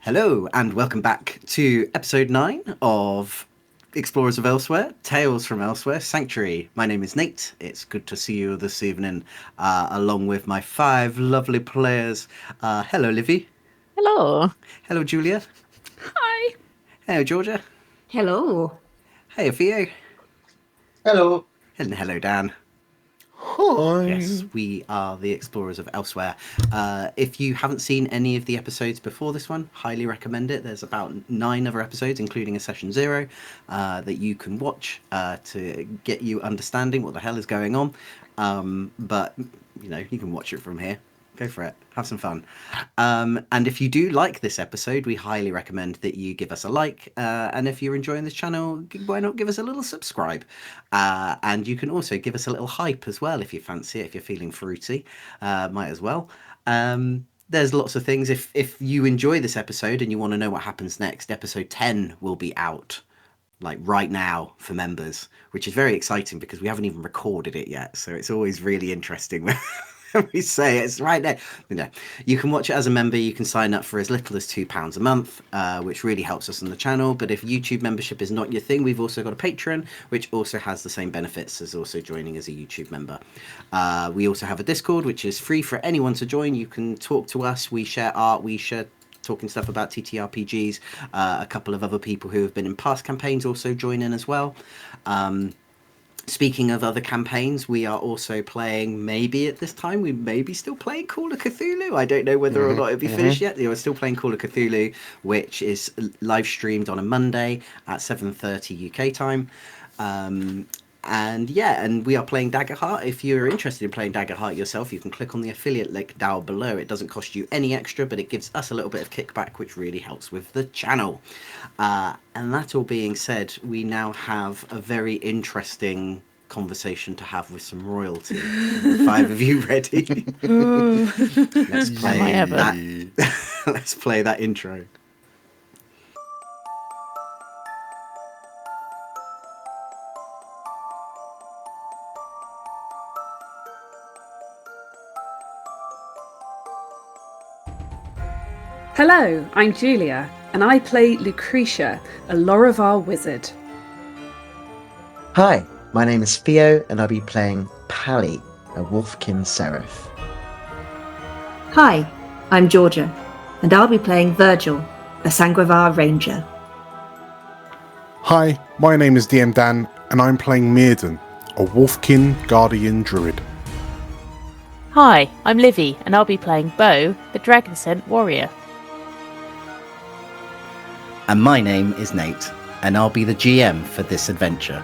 Hello, and welcome back to episode 9 of Explorers of Elsewhere, Tales from Elsewhere, Sanctuary. My name is Nate. It's good to see you this evening, along with my 5 lovely players. Hello, Livy. Hello. Hello, Julia. Hi. Hello, Georgia. Hello. Hey, Theo. Hello. And hello, Dan. Hi. Yes, we are the Explorers of Elsewhere. If you haven't seen any of the episodes before this one, highly recommend it. There's about 9 other episodes, including a session 0, that you can watch to get you understanding what the hell is going on. But, you can watch it from here. Go for it. Have some fun. And if you do like this episode, we highly recommend that you give us a like. And if you're enjoying this channel, why not give us a little subscribe? And you can also give us a little hype as well if you fancy it, if you're feeling fruity. Might as well. There's lots of things. If you enjoy this episode and you want to know what happens next, episode 10 will be out like right now for members, which is very exciting because we haven't even recorded it yet. So it's always really interesting when we say it's right there. You can watch it as a member. You can sign up for as little as £2 a month, which really helps us on the channel. But if YouTube membership is not your thing, we've also got a Patreon, which also has the same benefits as also joining as a YouTube member. We also have a Discord, which is free for anyone to join. You can talk to us. We share art. We share talking stuff about TTRPGs. A couple of other people who have been in past campaigns also join in as well. Speaking of other campaigns, we are also playing, maybe at this time, we may be still playing Call of Cthulhu. I don't know whether or not it'll be finished yet. We're still playing Call of Cthulhu, which is live streamed on a Monday at 7:30 UK time. And we are playing Daggerheart. If you're interested in playing Daggerheart yourself, you can click on the affiliate link down below. It doesn't cost you any extra, but it gives us a little bit of kickback, which really helps with the channel. And that all being said, we now have a very interesting conversation to have with some royalty. 5 of you ready? Let's play that. Let's play that intro. Hello, I'm Julia, and I play Lucretia, a Lorivar wizard. Hi, my name is Theo, and I'll be playing Pally, a Wolfkin Seraph. Hi, I'm Georgia, and I'll be playing Virgil, a Sangravar ranger. Hi, my name is DM Dan, and I'm playing Mirden, a Wolfkin Guardian Druid. Hi, I'm Livy, and I'll be playing Bo, the Dragon Scent Warrior. And my name is Nate, and I'll be the GM for this adventure.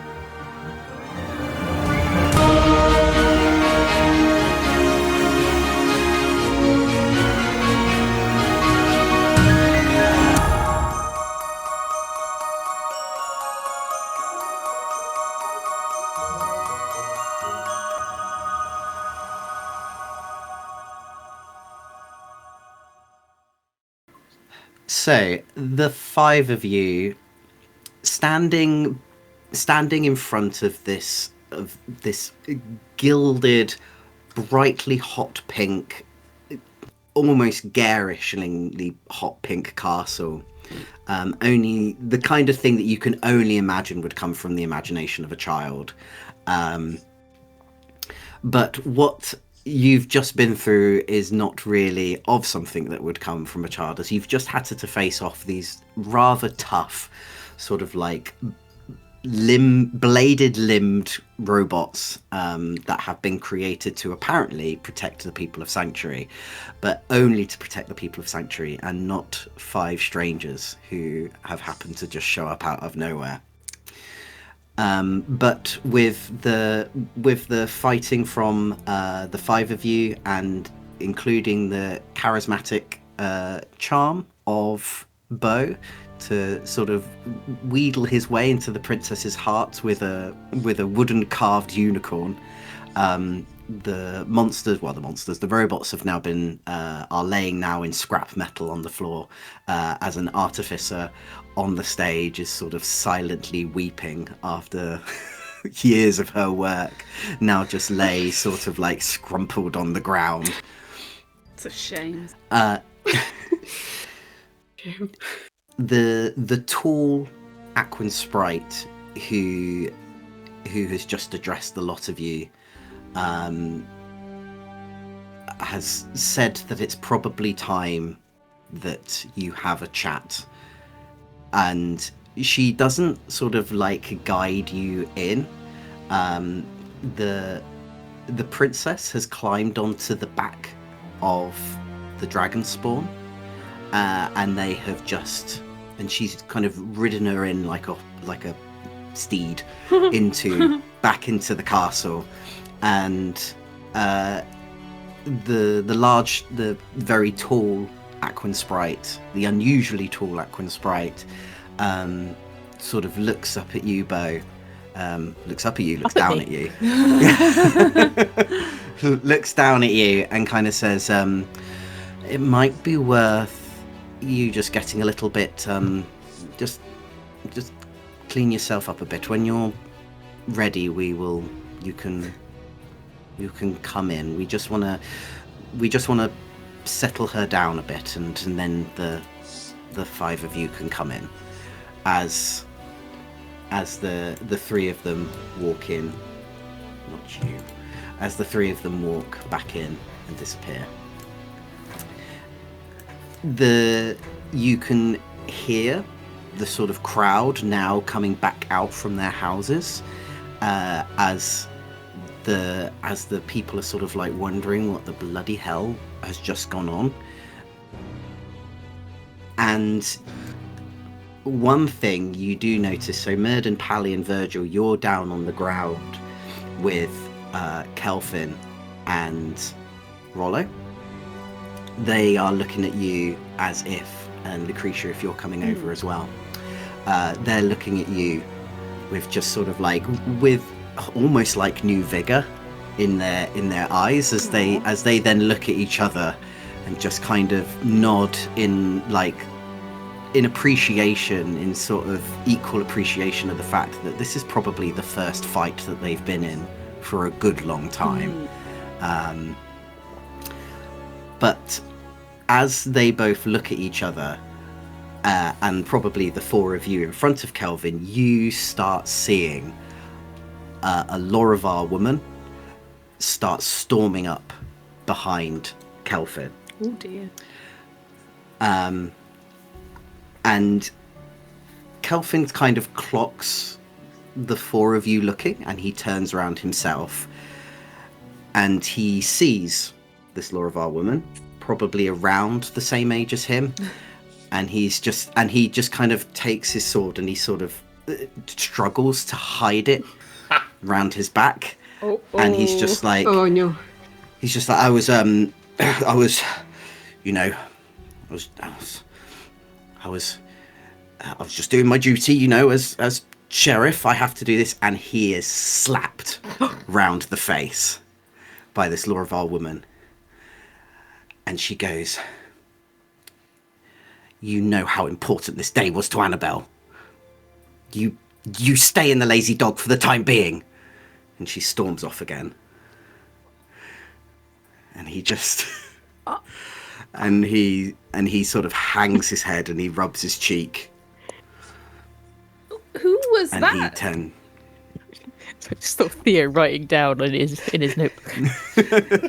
So, the 5 of you standing in front of this gilded, brightly hot pink, almost garishly hot pink castle. Only the kind of thing that you can only imagine would come from the imagination of a child. But what you've just been through is not really of something that would come from a child, as you've just had to face off these rather tough sort of like bladed limbed robots that have been created to apparently protect the people of Sanctuary, but only to protect the people of Sanctuary and not 5 strangers who have happened to just show up out of nowhere. But with the fighting from the 5 of you, and including the charismatic charm of Bo to sort of wheedle his way into the princess's heart with a wooden carved unicorn, the robots have now been are laying now in scrap metal on the floor, as an artificer on the stage is sort of silently weeping after years of her work now just lay sort of like scrumpled on the ground. It's a shame. The tall Aquan sprite who has just addressed the lot of you has said that it's probably time that you have a chat, and she doesn't sort of like guide you in. The princess has climbed onto the back of the dragon spawn, and they have just, and she's kind of ridden her in like a steed back into the castle, and the very tall Aquan sprite, the unusually tall Aquan sprite, sort of looks up at you, Bo. Looks down at you. Looks down at you and kind of says, it might be worth you just getting a little bit, just clean yourself up a bit. When you're ready, you can come in. We just want to settle her down a bit, and then the five of you can come in as the three of them walk in. Not you. As the three of them walk back in and disappear. You can hear the sort of crowd now coming back out from their houses, as the people are sort of like wondering what the bloody hell has just gone on. And one thing you do notice, so Murden, Pally and Virgil, you're down on the ground with Kelvin and Rollo. They are looking at you as if, and Lucretia, if you're coming over as well, they're looking at you with just sort of like, with almost like new vigor in their eyes, as they then look at each other and just kind of nod in appreciation, in sort of equal appreciation of the fact that this is probably the first fight that they've been in for a good long time. But as they both look at each other, and probably the four of you in front of Kelvin, you start seeing a Lorivar woman start storming up behind Kelvin. Oh dear. And Kelvin kind of clocks the four of you looking, and he turns around himself, and he sees this Lorivar woman, probably around the same age as him, and he just kind of takes his sword and he sort of struggles to hide it round his back. And he's just like, oh no, he's just like, I was just doing my duty, as sheriff. I have to do this. And he is slapped round the face by this Lorivar woman. And she goes, you know how important this day was to Annabelle. You stay in the Lazy Dog for the time being. And she storms off again. And he just... and he sort of hangs his head and he rubs his cheek. who was And that? So I just thought Theo writing down in his notebook.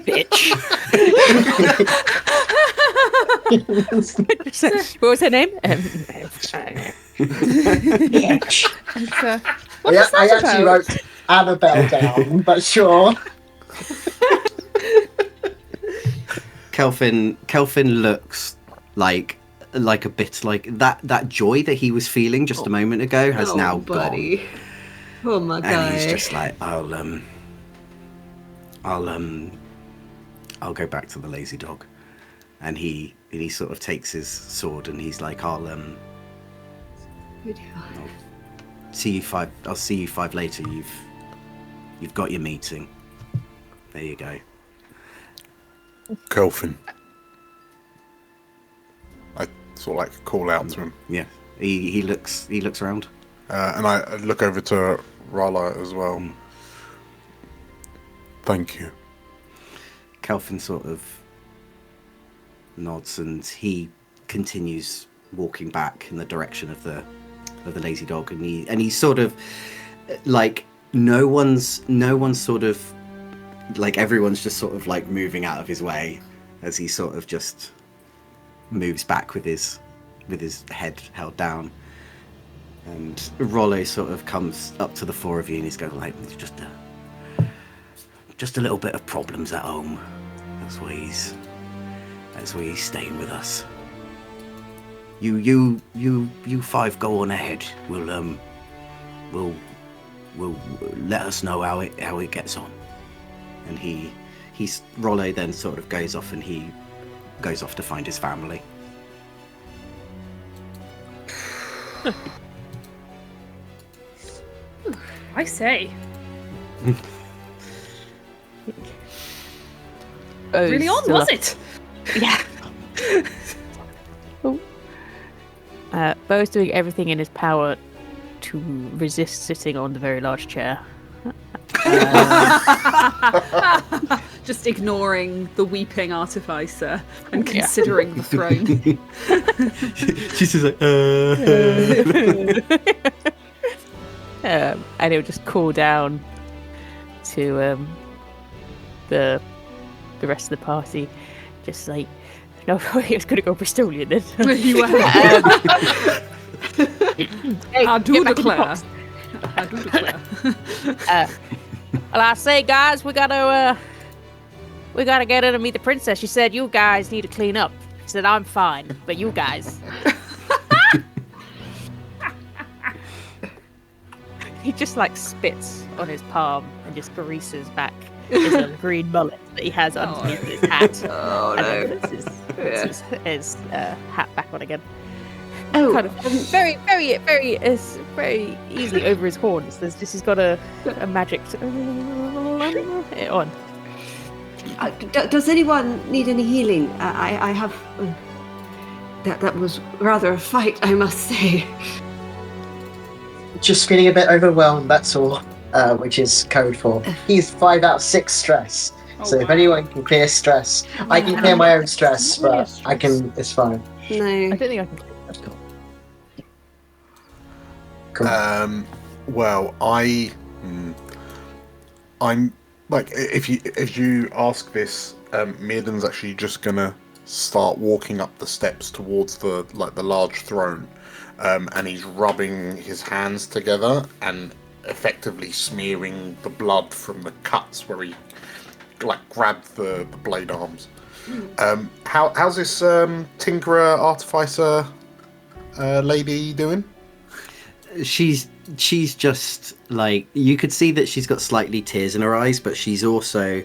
Bitch. What was her name? Bitch. What was that I actually about? wrote Annabelle down, but sure. Kelvin looks like a bit like that joy that he was feeling just a moment ago has now buddy. gone. Oh my god. And he's just like, I'll go back to the Lazy Dog. And he sort of takes his sword and he's like, I'll see you five. I'll see you five later. You've got your meeting. There you go. Kelvin. I sort of like call out to him. Yeah. He looks around. And I look over to Rala as well. Thank you. Kelvin sort of nods and he continues walking back in the direction of the lazy dog, and he's sort of like no one's sort of like everyone's just sort of like moving out of his way as he sort of just moves back with his head held down. And Rollo sort of comes up to the four of you and he's going like, just a little bit of problems at home. That's why he's staying with us. You five go on ahead. We'll let us know how it gets on. And Rollo then sort of goes off and he goes off to find his family. I say. Really on, was it? Yeah. Bo's doing everything in his power to resist sitting on the very large chair. Just ignoring the weeping artificer and considering the throne. She's just like, and he'll just call down to the rest of the party, just like, no, he was going to go Bristolian then. You were. I do declare. Well, I say, guys, we gotta get in and meet the princess. She said you guys need to clean up. She said I'm fine, but you guys. He just like spits on his palm and just greases back his little green mullet that he has underneath his hat. Oh And no. then puts his hat back on again. Oh, Kind of very easily over his horns. He's got a magic it on. Does anyone need any healing? I have. That was rather a fight, I must say. Just feeling a bit overwhelmed, that's all, which is code for. He's 5 out of 6 stress. So if anyone can clear stress, I can clear my own stress, but I can, it's fine. No. I don't think I can. Cool. Well, I'm like, if you ask this, Mirdan's actually just gonna start walking up the steps towards the large throne, and he's rubbing his hands together and effectively smearing the blood from the cuts where he like grabbed the blade arms. How's this Tinkerer Artificer lady doing? she's just like, you could see that she's got slightly tears in her eyes, but she's also,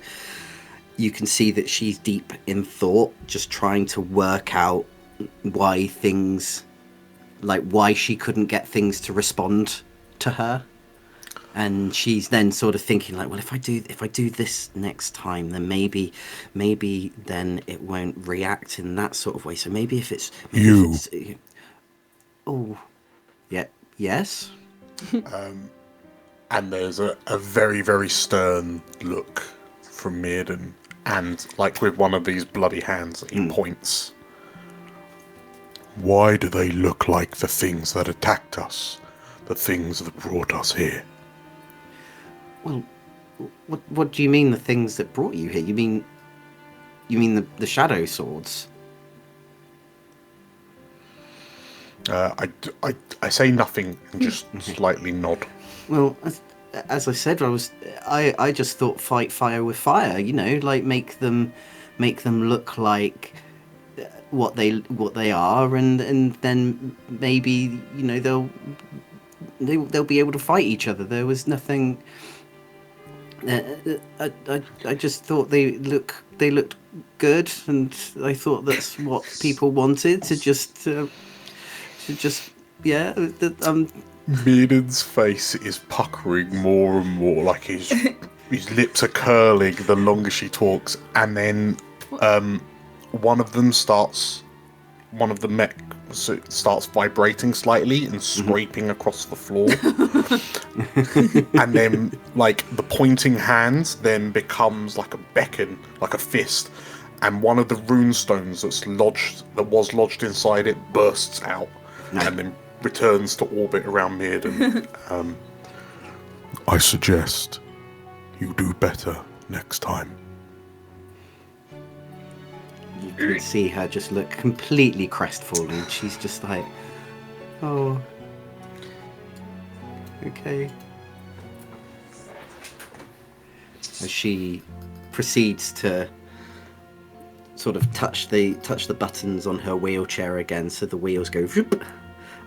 you can see that she's deep in thought, just trying to work out why she couldn't get things to respond to her. And she's then sort of thinking like, well, if I do this next time, then maybe then it won't react in that sort of way. So maybe if it's oh, yeah, yes. And there's a very, very stern look from Mirdan, and like with one of these bloody hands, he points. Why do they look like the things that attacked us? The things that brought us here? Well, what do you mean, the things that brought you here? You mean the shadow swords? I say nothing and just slightly nod. Well, as I said, I just thought fight fire with fire. You know, like make them look like what they are, and then maybe, you know, they'll be able to fight each other. There was nothing. I just thought they looked good, and I thought that's what people wanted to just yeah. Mirdan's face is puckering more and more, like his lips are curling the longer she talks, and then one of the mech starts vibrating slightly and scraping across the floor. And then like the pointing hand then becomes like a beckon, like a fist, and one of the rune stones that was lodged inside it bursts out and then returns to orbit around Mirden. I suggest you do better next time. You can see her just look completely crestfallen. She's just like, oh, okay. As she proceeds to sort of touch the buttons on her wheelchair again, so the wheels go whoop,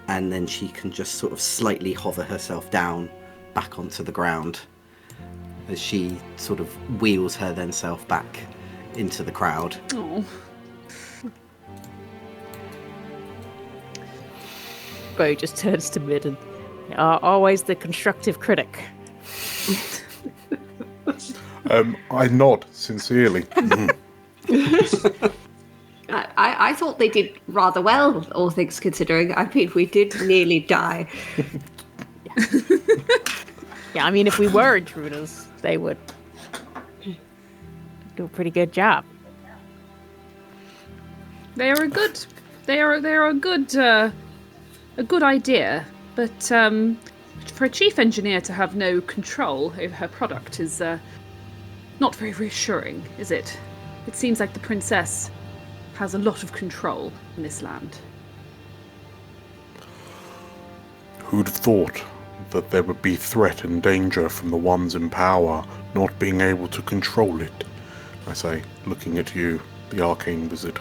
and then she can just sort of slightly hover herself down back onto the ground as she sort of wheels her then self back into the crowd. Oh. Bo just turns to Mid and always the constructive critic. I nod sincerely. I thought they did rather well, all things considering. I mean, we did nearly die. Yeah, I mean, if we were intruders, they would do a pretty good job. They are a good idea, but for a chief engineer to have no control over her product is not very reassuring, is it? It seems like the princess has a lot of control in this land. Who'd have thought that there would be threat and danger from the ones in power not being able to control it? I say, looking at you, the arcane wizard.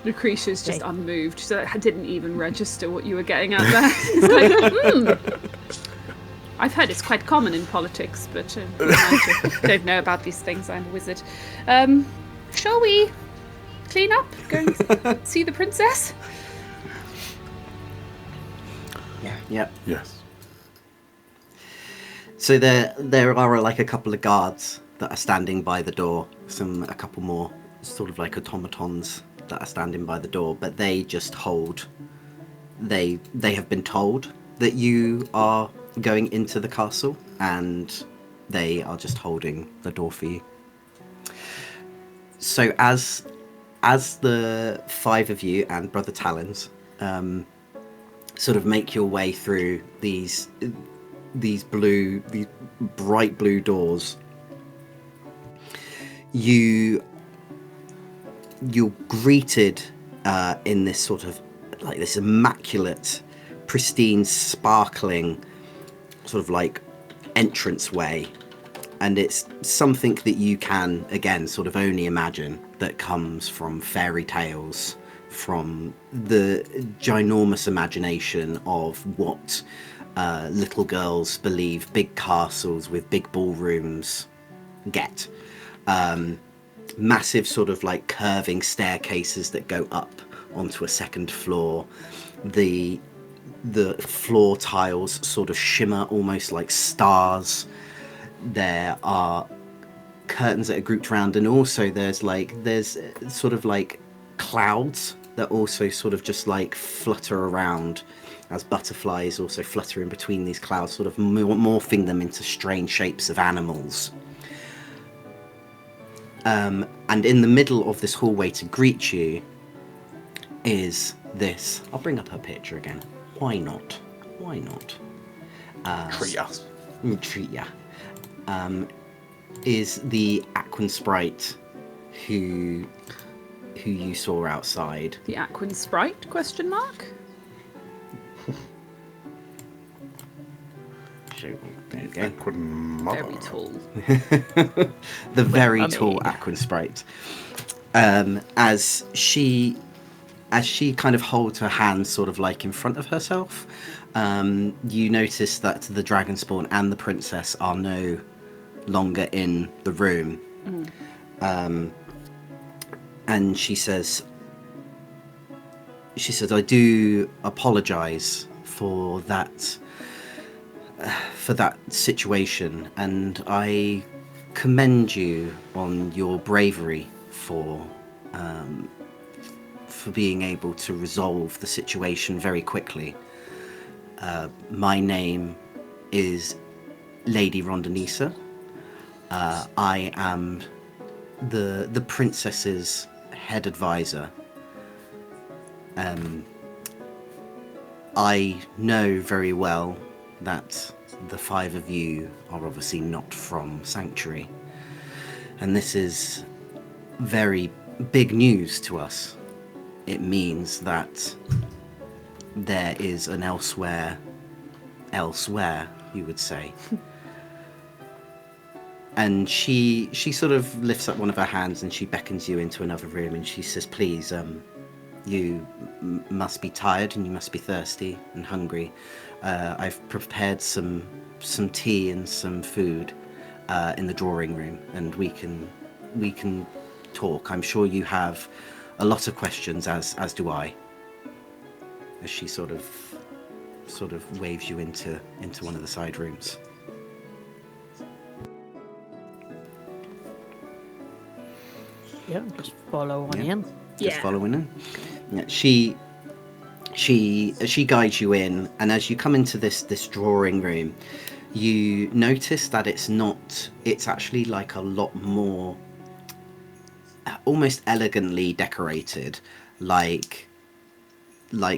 Lucretia's just unmoved, so I didn't even register what you were getting at there. It's like, I've heard it's quite common in politics, but I don't know about these things. I'm a wizard. Shall we clean up? Go and see the princess? Yep. Yes. So there are like a couple of guards that are standing by the door. A couple more sort of like automatons that are standing by the door, but they just hold. They have been told that you are going into the castle, and they are just holding the door for you. So as the five of you and Brother Talons sort of make your way through these bright blue doors, you're greeted in this sort of like this immaculate, pristine, sparkling sort of like entranceway, and it's something that you can again sort of only imagine that comes from fairy tales, from the ginormous imagination of what little girls believe big castles with big ballrooms get. Massive sort of like curving staircases that go up onto a second floor. The floor tiles sort of shimmer almost like stars. There are curtains that are grouped around, and also there's sort of like clouds that also sort of just like flutter around as butterflies also flutter in between these clouds, sort of morphing them into strange shapes of animals. And in the middle of this hallway to greet you is this. I'll bring up her picture again. Why not? Why not? Treat us. Treat ya. Is the Aquan Sprite who you saw outside. The Aquan Sprite? Question mark? There you go. Aquan mother. Very tall. The very mummy. tall Aquan Sprite. As she kind of holds her hands sort of like in front of herself, you notice that the Dragonspawn and the princess are no longer in the room. And she says, I do apologize for that situation, and I commend you on your bravery for being able to resolve the situation very quickly. My name is Lady Rondonisa. I am the princess's head advisor. I know very well that the 5 of you are obviously not from Sanctuary, and this is very big news to us. It means that there is an elsewhere, you would say. And she sort of lifts up one of her hands and she beckons you into another room, and she says, please, you must be tired and you must be thirsty and hungry. I've prepared some tea and some food in the drawing room, and we can talk. I'm sure you have a lot of questions, as do I. As she sort of waves you into one of the side rooms. Yeah, just follow on in. Just following in. Yeah, she guides you in, and as you come into this drawing room, you notice that it's actually like a lot more almost elegantly decorated. Like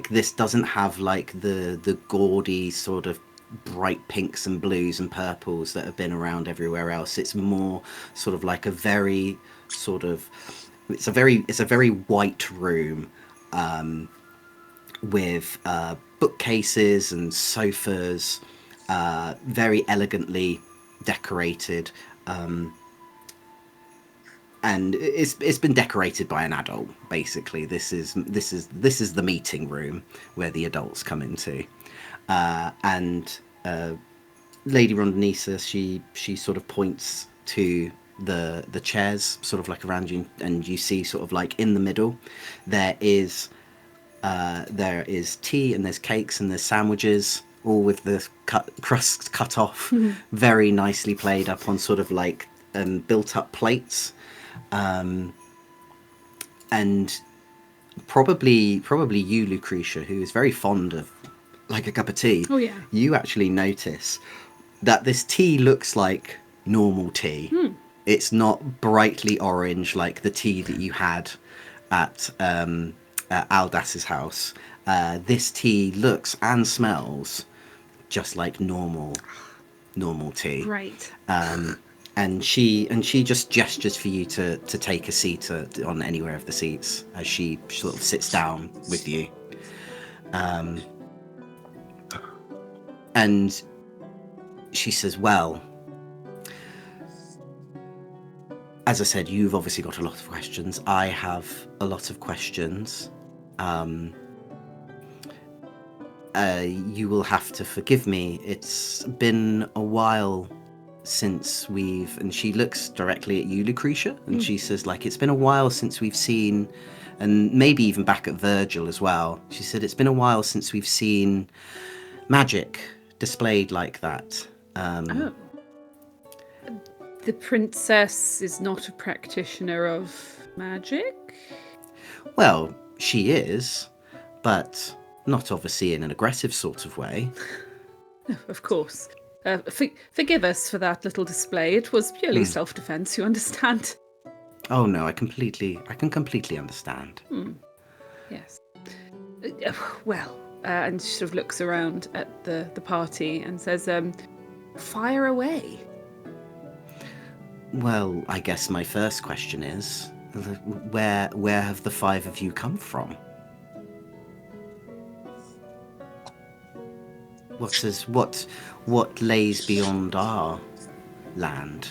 this doesn't have like the gaudy sort of bright pinks and blues and purples that have been around everywhere else. It's more sort of like a very sort of it's a very white room, with bookcases and sofas, very elegantly decorated, and it's been decorated by an adult. Basically, this is the meeting room where the adults come into, and Lady Rondonisa, she sort of points to the chairs sort of like around you, and you see sort of like in the middle there is tea, and there's cakes, and there's sandwiches, all with the crusts cut off, very nicely played up on sort of like built up plates, and probably you, Lucretia, who is very fond of like a cup of tea. Oh yeah. You actually notice that this tea looks like normal tea. It's not brightly orange like the tea that you had at Aldas's house. This tea looks and smells just like normal tea. Right. And she just gestures for you to take a seat on anywhere of the seats as she sort of sits down with you. And she says, well, as I said, you've obviously got a lot of questions. I have a lot of questions. You will have to forgive me. It's been a while since and she looks directly at you, Lucretia, and she says, like, it's been a while since we've seen, and maybe even back at Virgil as well. She said, it's been a while since we've seen magic displayed like that. Oh. The princess is not a practitioner of magic? Well, she is, but not obviously in an aggressive sort of way. Of course. Forgive us for that little display. It was purely self-defense, you understand? Oh no, I can completely understand. Yes. Well, and she sort of looks around at the party and says, fire away. Well, I guess my first question is, where have the 5 of you come from? What lays beyond our land?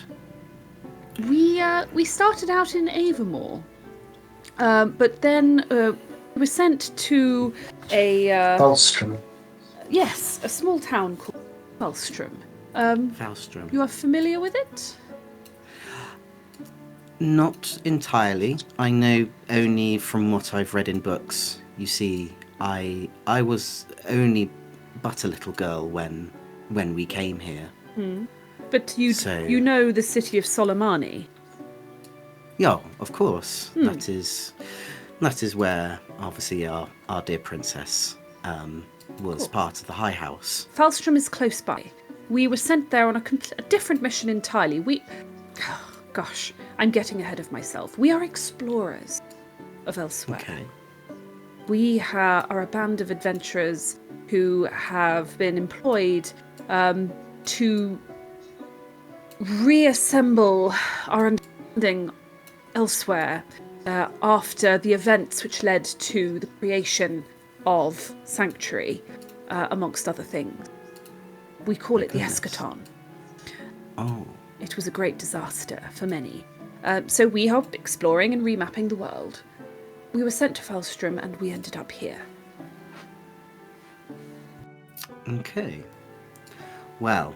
We started out in Avamore, but then we were sent to a Falstrom. Yes, a small town called Falstrom. Falstrom. You are familiar with it? Not entirely. I know only from what I've read in books. You see, I was only but a little girl when we came here. But you know the city of Solomani? Yeah, of course. That is where obviously our dear princess was part of the High House. Falstrom is close by. We were sent there on a different mission entirely. I'm getting ahead of myself. We are explorers of elsewhere. Okay. We are a band of adventurers who have been employed to reassemble our understanding elsewhere after the events which led to the creation of Sanctuary, amongst other things. We call it the Eschaton. Oh. It was a great disaster for many. So we are exploring and remapping the world. We were sent to Falstrom and we ended up here. Okay. Well,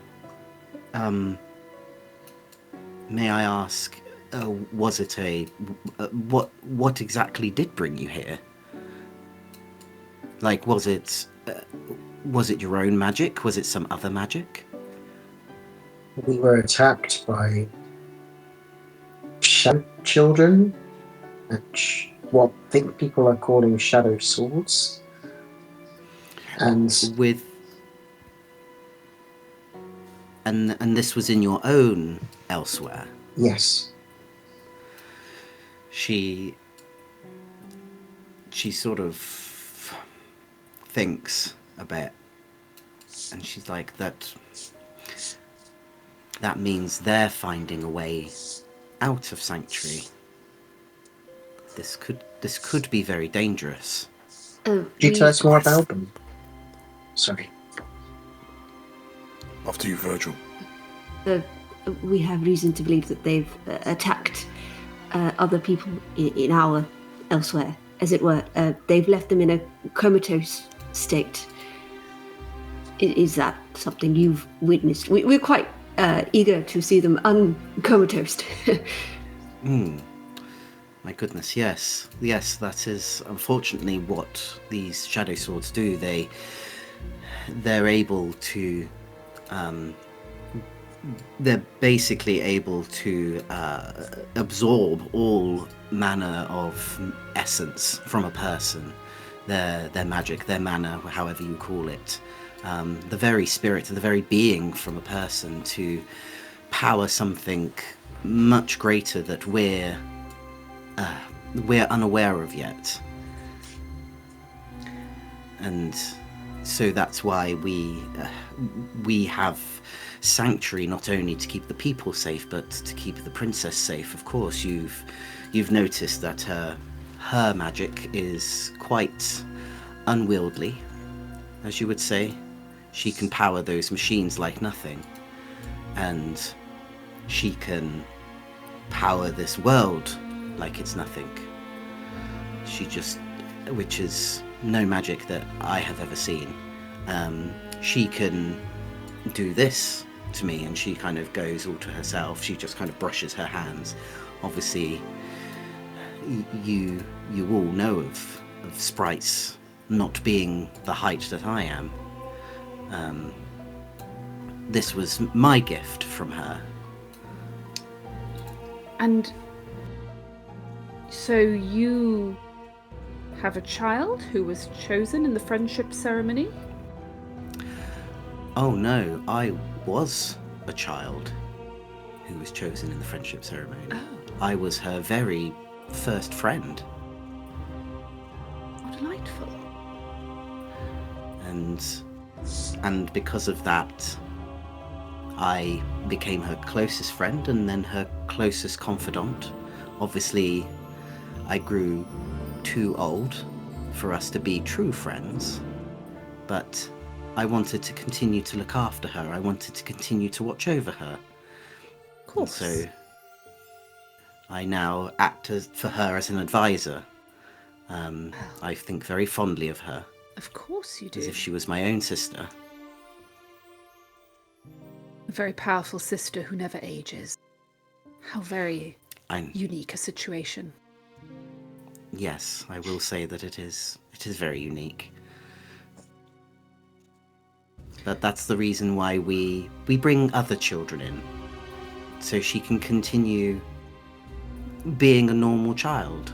may I ask, was it what exactly did bring you here? Like, was it your own magic? Was it some other magic? We were attacked by shadow children, which what I think people are calling shadow swords. And And this was in your own elsewhere. yes, She sort of thinks a bit, and she's like, that means they're finding a way out of Sanctuary. This could be very dangerous. could you tell us more about them? Sorry. After you, Virgil. We have reason to believe that they've attacked other people in our elsewhere, as it were. They've left them in a comatose state. Is that something you've witnessed? We're quite eager to see them uncomatosed. My goodness, yes, that is unfortunately what these shadow swords do. They're able to they're basically able to absorb all manner of essence from a person, their magic, their mana, however you call it, the very spirit, the very being from a person to power something much greater that we're unaware of yet. And so that's why we have Sanctuary, not only to keep the people safe, but to keep the princess safe. Of course, you've noticed that her magic is quite unwieldy, as you would say. She can power those machines like nothing, and she can power this world like it's nothing. Which is no magic that I have ever seen. She can do this to me, and she kind of goes all to herself. She just kind of brushes her hands. Obviously, you all know of sprites not being the height that I am. This was my gift from her. And so you have a child who was chosen in the friendship ceremony? Oh no, I was a child who was chosen in the friendship ceremony. Oh. I was her very first friend. How delightful. And because of that, I became her closest friend and then her closest confidant. Obviously, I grew too old for us to be true friends, but I wanted to continue to look after her. I wanted to continue to watch over her. Of course. And so I now act for her as an advisor. I think very fondly of her, Of course you do. as if she was my own sister. A very powerful sister who never ages. How very unique a situation. Yes, I will say that it is very unique. But that's the reason why we bring other children in, so she can continue being a normal child.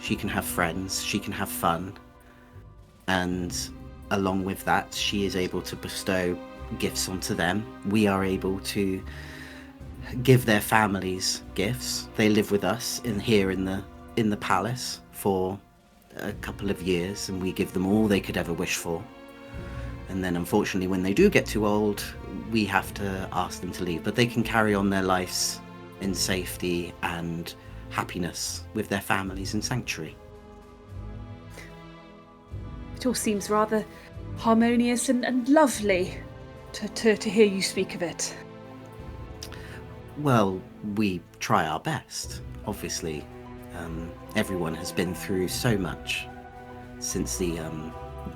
She can have friends, she can have fun, and along with that, she is able to bestow gifts onto them. We are able to give their families gifts. They live with us here in the palace for a couple of years, and we give them all they could ever wish for. And then unfortunately when they do get too old, we have to ask them to leave, but they can carry on their lives in safety and happiness with their families in Sanctuary. It all seems rather harmonious and lovely to hear you speak of it. Well, we try our best. Obviously, everyone has been through so much since the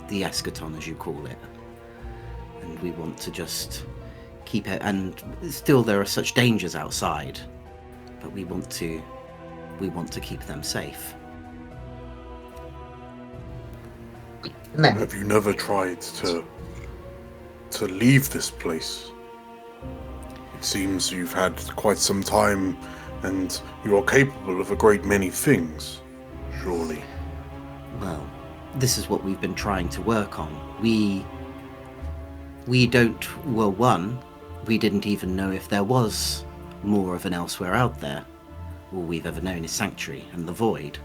eschaton, as you call it, and we want to just keep it. And still, there are such dangers outside, but we want to keep them safe. No. Have you never tried to leave this place? It seems you've had quite some time, and you are capable of a great many things, surely. Well, this is what we've been trying to work on. We didn't even know if there was more of an Elsewhere out there. All we've ever known is Sanctuary and the Void.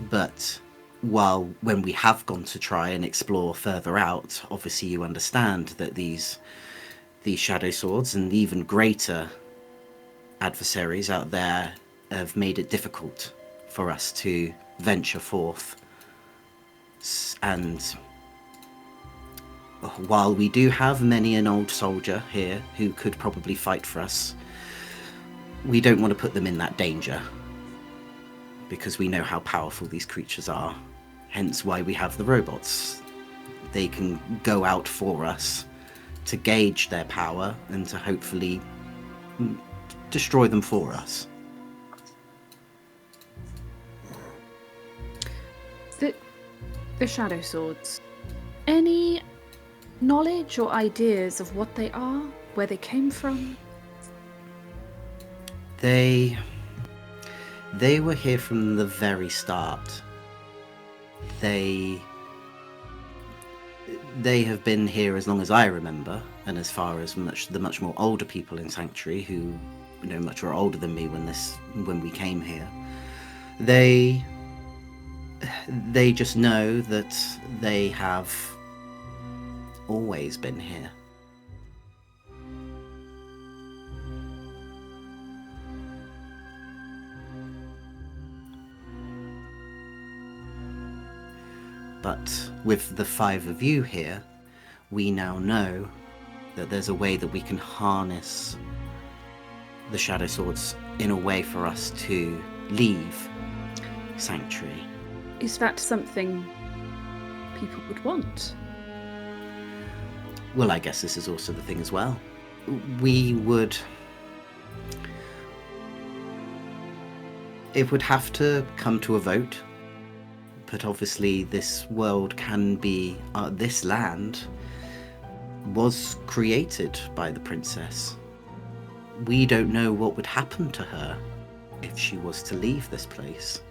But when we have gone to try and explore further out, obviously you understand that these shadow swords and even greater adversaries out there have made it difficult for us to venture forth. And while we do have many an old soldier here who could probably fight for us, we don't want to put them in that danger, because we know how powerful these creatures are. Hence why we have the robots. They can go out for us to gauge their power and to hopefully destroy them for us. The shadow swords. Any knowledge or ideas of what they are, where they came from? They were here from the very start. They have been here as long as I remember, and as far as the much more older people in Sanctuary, who much more older than me when we came here, they just know that they have always been here. But with the 5 of you here, we now know that there's a way that we can harness the shadow swords in a way for us to leave Sanctuary. Is that something people would want? Well, I guess this is also the thing as well. It would have to come to a vote. But obviously this world can be, this land was created by the princess. We don't know what would happen to her if she was to leave this place.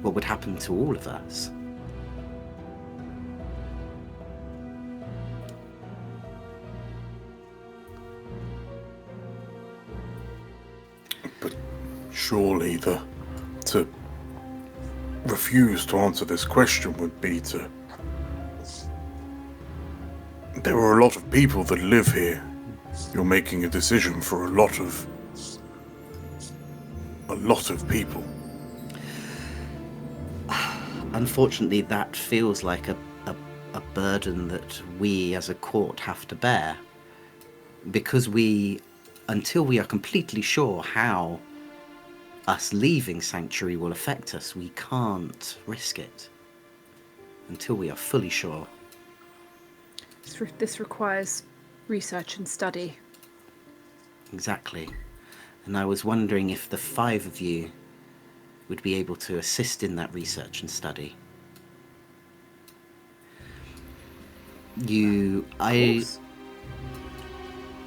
What would happen to all of us? But surely to refuse to answer this question would be to... There are a lot of people that live here. You're making a decision for a lot of people. Unfortunately, that feels like a burden that we as a court have to bear. Because until we are completely sure how us leaving Sanctuary will affect us, we can't risk it until we are fully sure. This requires research and study. Exactly. And I was wondering if the 5 of you would be able to assist in that research and study.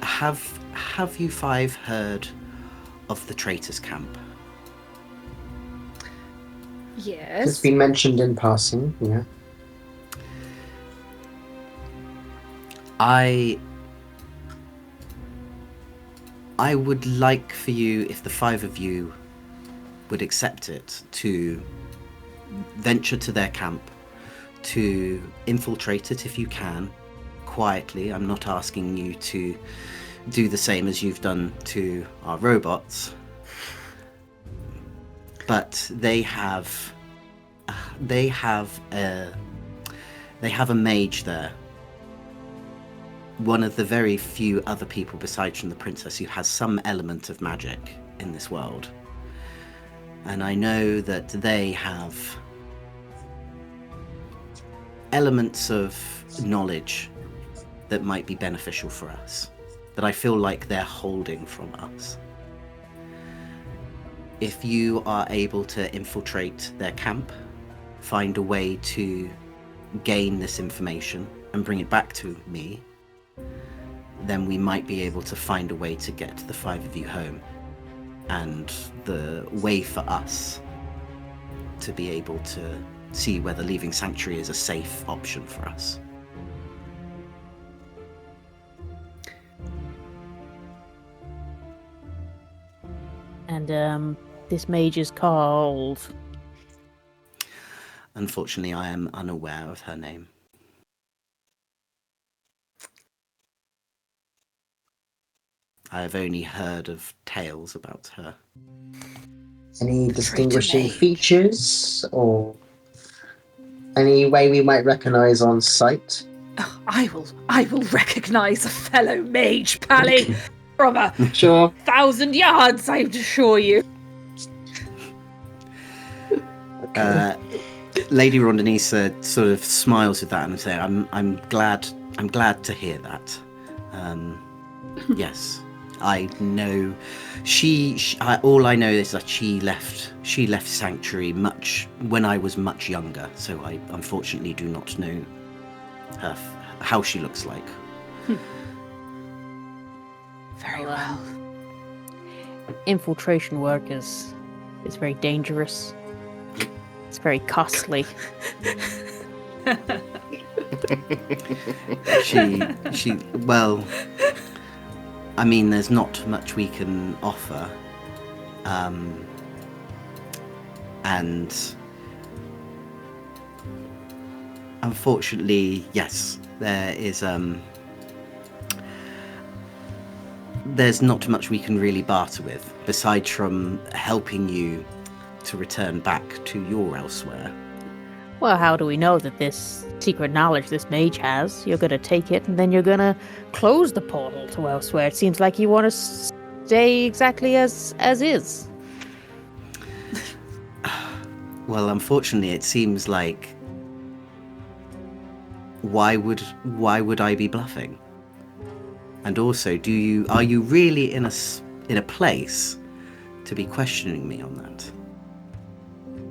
Have you 5 heard of the Traitors' Camp? Yes. It's been mentioned in passing, yeah. I would like for you, if the 5 of you would accept it, to venture to their camp, to infiltrate it if you can, quietly. I'm not asking you to do the same as you've done to our robots, but they have a mage there. One of the very few other people besides from the princess who has some element of magic in this world. And I know that they have elements of knowledge that might be beneficial for us, that I feel like they're holding from us. If you are able to infiltrate their camp, find a way to gain this information and bring it back to me, then we might be able to find a way to get the 5 of you home, and the way for us to be able to see whether leaving Sanctuary is a safe option for us. And this mage is called... Unfortunately, I am unaware of her name. I have only heard of tales about her. Any distinguishing features, or any way we might recognise on sight? Oh, I will recognise a fellow mage, Pally, from a Sure. 1,000 yards, I assure you. Lady Rondonisa sort of smiles at that and says, I'm glad to hear that. Yes, I know. All I know is that she left Sanctuary when I was much younger. So I unfortunately do not know how she looks like. Very well. Infiltration work is very dangerous. It's very costly. Well, I mean, there's not much we can offer. And unfortunately, yes, there's not much we can really barter with, besides from helping you to return back to your elsewhere. Well, how do we know that this secret knowledge this mage has, you're going to take it and then you're going to close the portal to elsewhere? It seems like you want to stay exactly as is. Well, unfortunately, it seems like why would I be bluffing? And also, are you really in a place to be questioning me on that?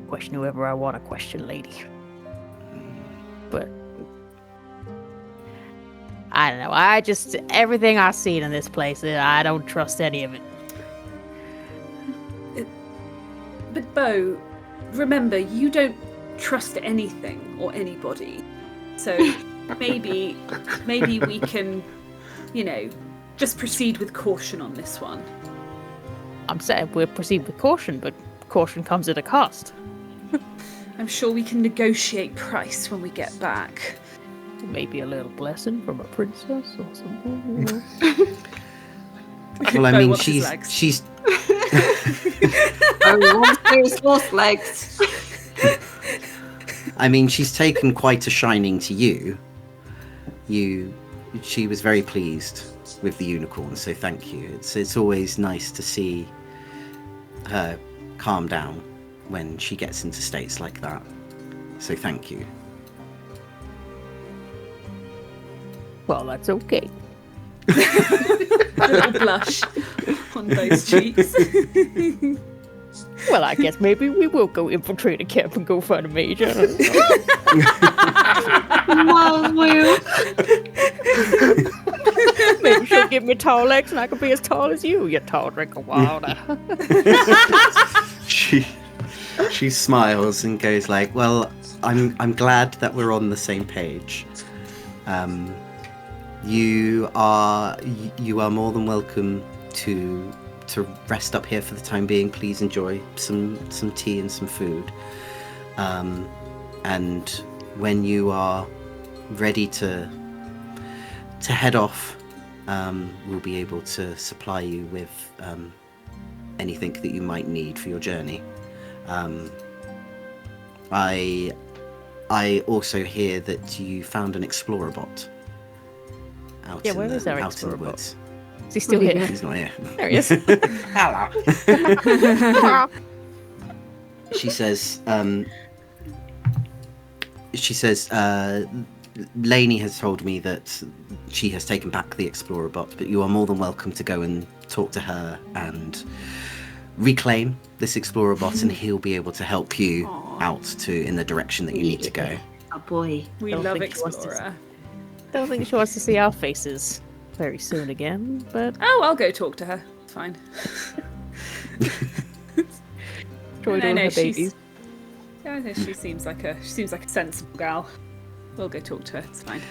Question whoever I want to question, lady. But I don't know. Everything I've seen in this place, I don't trust any of it. But Bo, remember, you don't trust anything or anybody. So maybe we can, just proceed with caution on this one. I'm saying we'll proceed with caution, but caution comes at a cost. I'm sure we can negotiate price when we get back. Maybe a little blessing from a princess or something. Well, I mean, wants his she's I want those horse legs. I mean, she's taken quite a shining to you. She was very pleased with the unicorn, so thank you. It's always nice to see her calm down when she gets into states like that. So thank you. Well, that's okay. A little blush on those cheeks. Well, I guess maybe we will go infiltrate a camp and go find a mage. I don't know. Mom will. Maybe she'll give me tall legs and I can be as tall as you tall drink of water. She smiles and goes like, well, I'm glad that we're on the same page. You are more than welcome to rest up here for the time being, please enjoy some tea and some food. And when you are ready to head off, we'll be able to supply you with anything that you might need for your journey. I also hear that you found an explorer bot out Yeah, in where the, is our out in the explorer bot? woods. Is he still here? He's not here. There he is. Hello. She says, Lainey has told me that she has taken back the explorer bot, but you are more than welcome to go and talk to her and reclaim this explorer bot, and he'll be able to help you out in the direction that you need to go. Oh boy. We Don't love think she wants to- Explorer. Don't think she wants to see our faces very soon again, but Oh, I'll go talk to her. It's fine. enjoy doing her babies. Yeah, she seems like a sensible gal. We'll go talk to her. It's fine.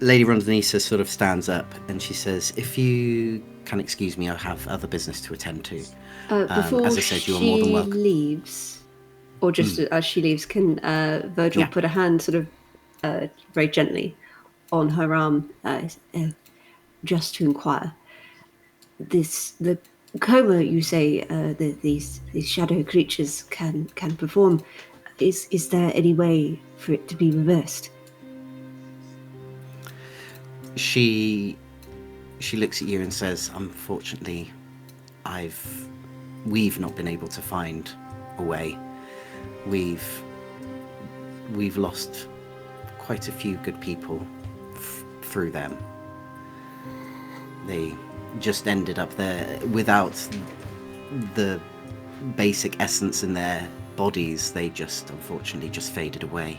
Lady Rondonisa sort of stands up and she says, if you can excuse me, I have other business to attend to. Before as I said, you are more than welcome. she leaves, or just as she leaves, can Virgil Yeah. put a hand sort of very gently on her arm, just to inquire. The coma you say these shadow creatures can perform. Is there any way for it to be reversed? She looks at you and says, unfortunately, we've not been able to find a way. We've lost quite a few good people through them. They just ended up there without the basic essence in their bodies. They just unfortunately just faded away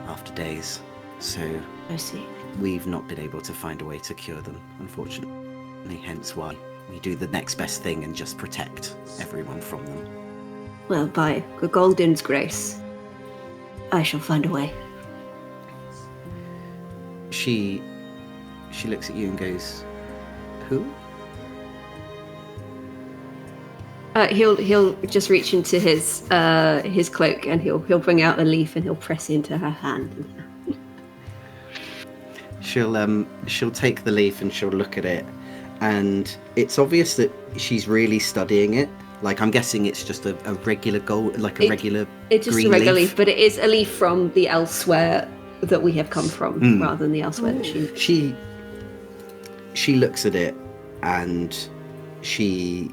after days. So I see. we've not been able to find a way to cure them, unfortunately, hence why we do the next best thing and just protect everyone from them. Well, by the Golden's grace, I shall find a way. She looks at you and goes, who? He'll just reach into his cloak and he'll bring out a leaf and he'll press into her hand. She'll take the leaf and she'll look at it, and it's obvious that she's really studying it. Like, I'm guessing it's just a regular gold, like a regular It's just green a regular leaf. leaf, but it is a leaf from the elsewhere that we have come from, rather than the elsewhere that she. She looks at it, and she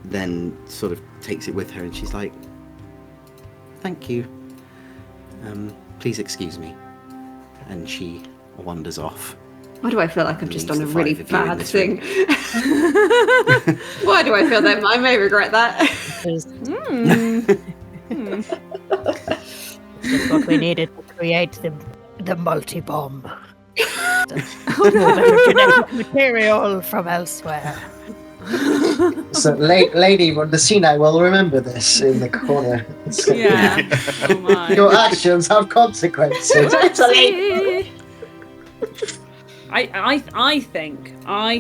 then sort of takes it with her, and she's like, "Thank you. Please excuse me." And she wanders off. Why do I feel like I've just done a Leaves the really five of you in bad this thing? Why do I feel that? I may regret that. Just what we needed to create the multi-bomb. Genetic material from elsewhere. So, Lady Rondosina will remember this in the corner. So, Yeah. Oh my. your actions have consequences. It's a lady. I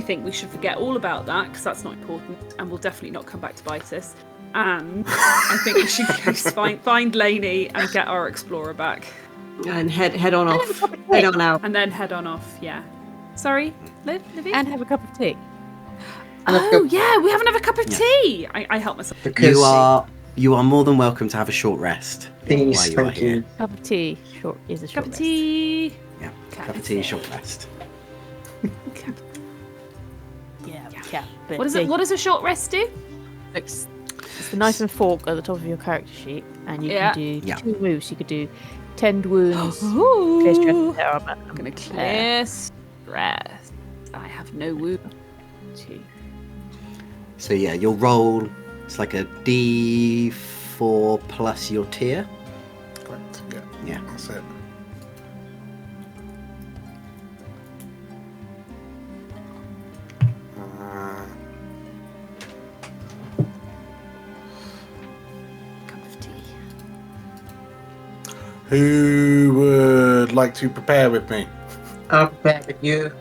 think we should forget all about that because that's not important and will definitely not come back to bite us. And I think we should go find Lainey and get our explorer back. And head on off. Head on out. And then head on off, yeah. Sorry, Livy? And have a cup of tea. Oh, yeah, we haven't had a cup of tea. I help myself. Because You are more than welcome to have a short rest Please, while you are thank here. you. Cup of tea. Short is a short Cup of tea. Yeah, Okay. cup of tea, short rest. Yeah. Yeah. But What does a short rest do? It's the knife and fork at the top of your character sheet, and you Yeah. can do Yeah. 2 moves. You could do tend wounds, Ooh. clear stress, and armor. I'm gonna clear stress. I have no wound. 2. So yeah, you'll roll. It's like a D4 plus your tier. Correct. Yeah. Yeah. That's it. Cup of tea. Who would like to prepare with me? I'll prepare with you.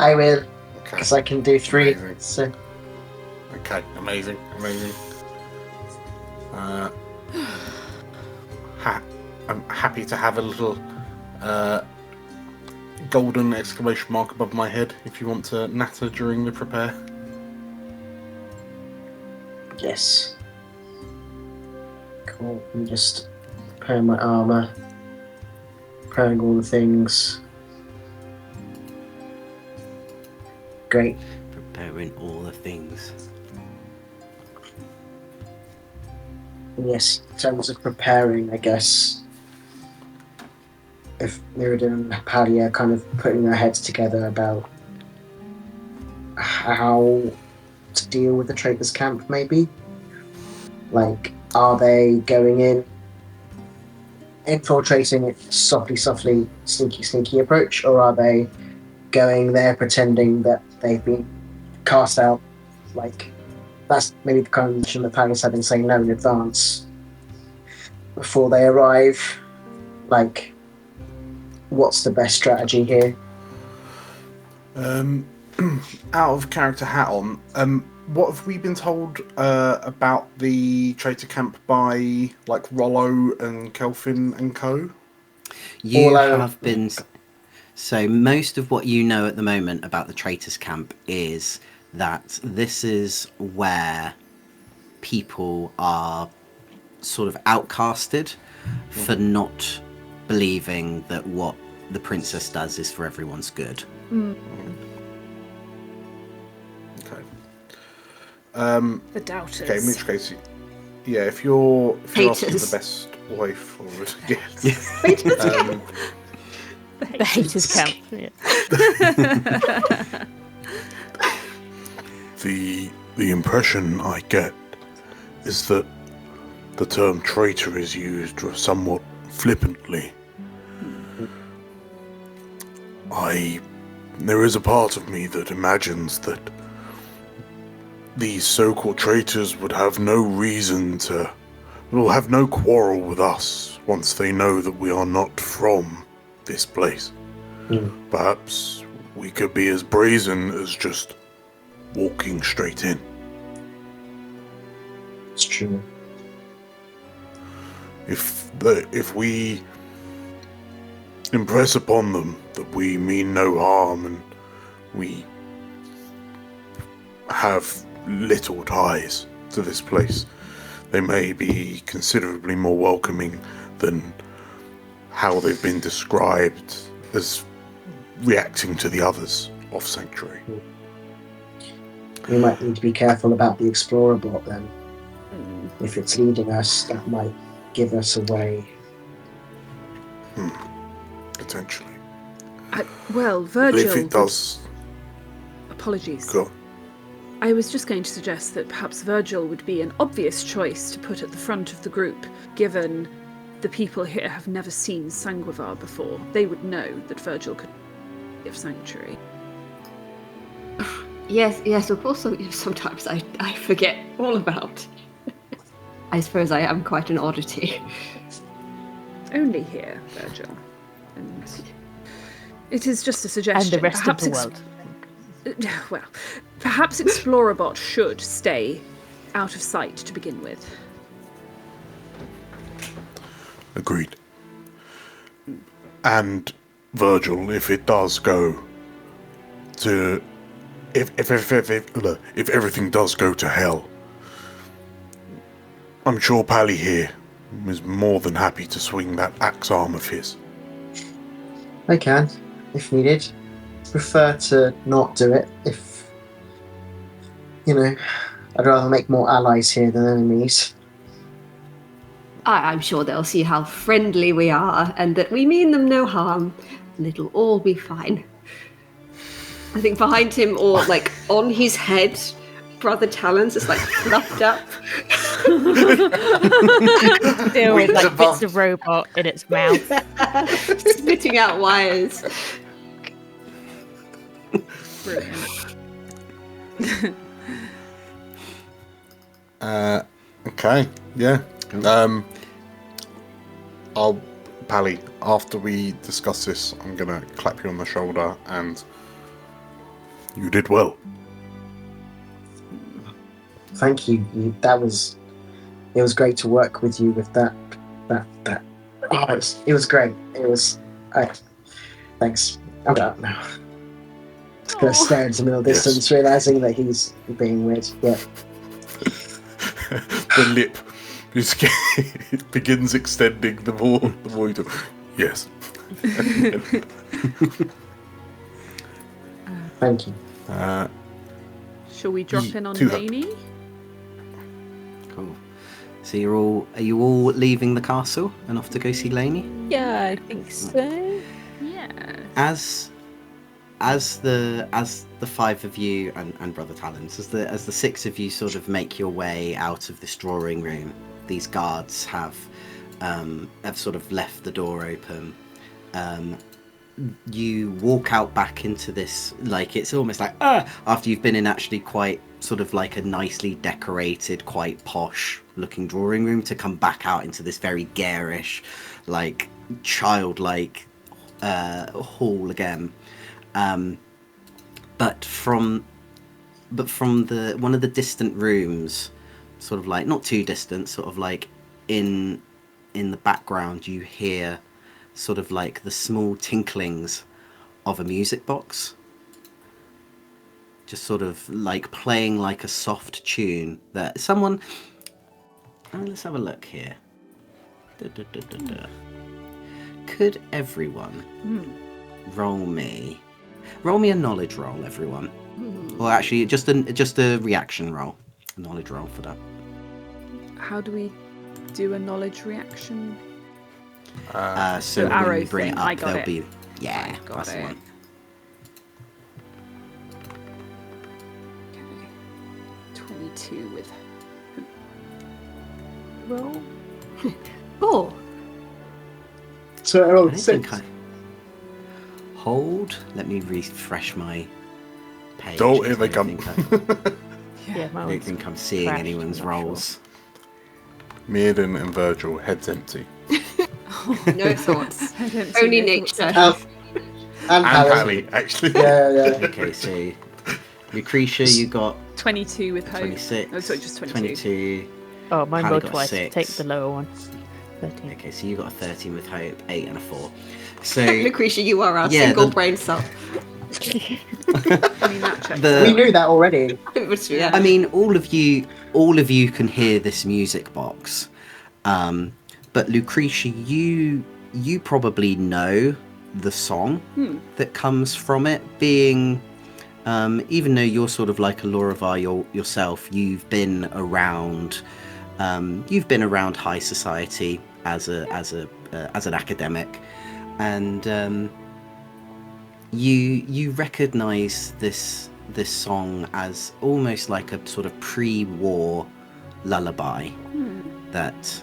I will, Okay. because I can do 3. Amazing. So Okay, amazing. I'm happy to have a little golden exclamation mark above my head if you want to natter during the prepare. yes. Cool. I'm just preparing my armor, preparing all the things. Great. Preparing all the things. Yes, in terms of preparing, I guess, if Mirrodin and Pally are kind of putting their heads together about how to deal with the Traitors' camp, maybe? Like, are they going in, infiltrating it softly, sneaky approach, or are they going there pretending that they've been cast out? Like, that's maybe the kind of mission that Pally's having, saying no in advance before they arrive. Like, what's the best strategy here? Out of character hat on, what have we been told about the traitor camp by like Rollo and Kelvin and co? You have been. So most of what you know at the moment about the traitors camp is that this is where people are sort of outcasted for not believing that what the princess does is for everyone's good. Okay. The doubters. Okay, in which case, yeah, if you're asking Haters. the best way forward, yes. The haters camp. Yeah. The impression I get is that the term traitor is used somewhat flippantly. There is a part of me that imagines that these so-called traitors would have no quarrel with us once they know that we are not from this place. Perhaps we could be as brazen as just walking straight in. It's true. If we impress upon them that we mean no harm and we have little ties to this place, they may be considerably more welcoming than how they've been described as reacting to the others off Sanctuary. We might need to be careful about the Explorer bot then. If it's leading us, that might give us away. Potentially. Well, But if Virgil. it does... Apologies. Go on. I was just going to suggest that perhaps Virgil would be an obvious choice to put at the front of the group, given the people here have never seen Sanguivar before. They would know that Virgil could be of Sanctuary. Yes, of course. Sometimes I forget all about. I suppose I am quite an oddity. Only here, Virgil. And it is just a suggestion. And the rest perhaps of the world. Well, perhaps Explorabot should stay out of sight to begin with. Agreed. And Virgil, if it does go to... If everything does go to hell, I'm sure Pally here is more than happy to swing that axe arm of his. I can, if needed. Prefer to not do it if, I'd rather make more allies here than enemies. I'm sure they'll see how friendly we are and that we mean them no harm, and it'll all be fine. I think behind him, or like on his head, Brother Talons is like fluffed up. Still with like bits of robot in its mouth. Spitting out wires. Brilliant. Okay, yeah. Pally, after we discuss this, I'm gonna clap you on the shoulder and You did well. Thank you. It was great to work with you with that. Oh, it was great. It was. Thanks. I'm out now. Just gonna stare into the middle Yes. distance, realizing that he's being weird. Yeah. The lip begins extending the more you do. Yes. Thank you. Shall we drop in on Two- Lainey? Cool. So are you all leaving the castle and off to go see Lainey? Yeah, I think so. Yeah. As the five of you and Brother Talons, as the six of you sort of make your way out of this drawing room, these guards have sort of left the door open. You walk out back into this, like, it's almost like after you've been in actually quite sort of like a nicely decorated, quite posh looking drawing room, to come back out into this very garish, like childlike hall again. But from the one of the distant rooms, sort of like not too distant, sort of like in the background, you hear sort of like the small tinklings of a music box, just sort of like playing like a soft tune that someone. Let's have a look here. Could everyone roll me a knowledge roll, everyone? Or actually, just a reaction roll, a knowledge roll for that. How do we do a knowledge reaction? So when arrow you bring thing, it up, I got there'll it. be I got that's the it. one. Okay. 22 with Roll. 4. So I I rolled don't 6. think hold. Let me refresh my page. Don't because ever I don't come. think Yeah, I don't think I'm seeing crashed, anyone's I'm not sure. rolls. Mearden and Virgil, heads empty. No thoughts. I don't see Only no nature. thoughts. And And Harry. Pally, actually. Yeah. Okay, so Lucretia, you got 22 with hope. 26. Oh, sorry, just 22. 22. Oh, mine Pally rolled got twice. 6. Take the lower one. 13. Okay, so you got a 13 with hope, 8 and a 4. So Lucretia, you are our Yeah, single the- brain cell. I mean, that checks The- out. We knew that already. Yeah. I mean, all of you can hear this music box, but Lucretia, you probably know the song that comes from it. Being, even though you're sort of like a Lorivar yourself, you've been around high society as an academic, and you recognise this song as almost like a sort of pre-war lullaby that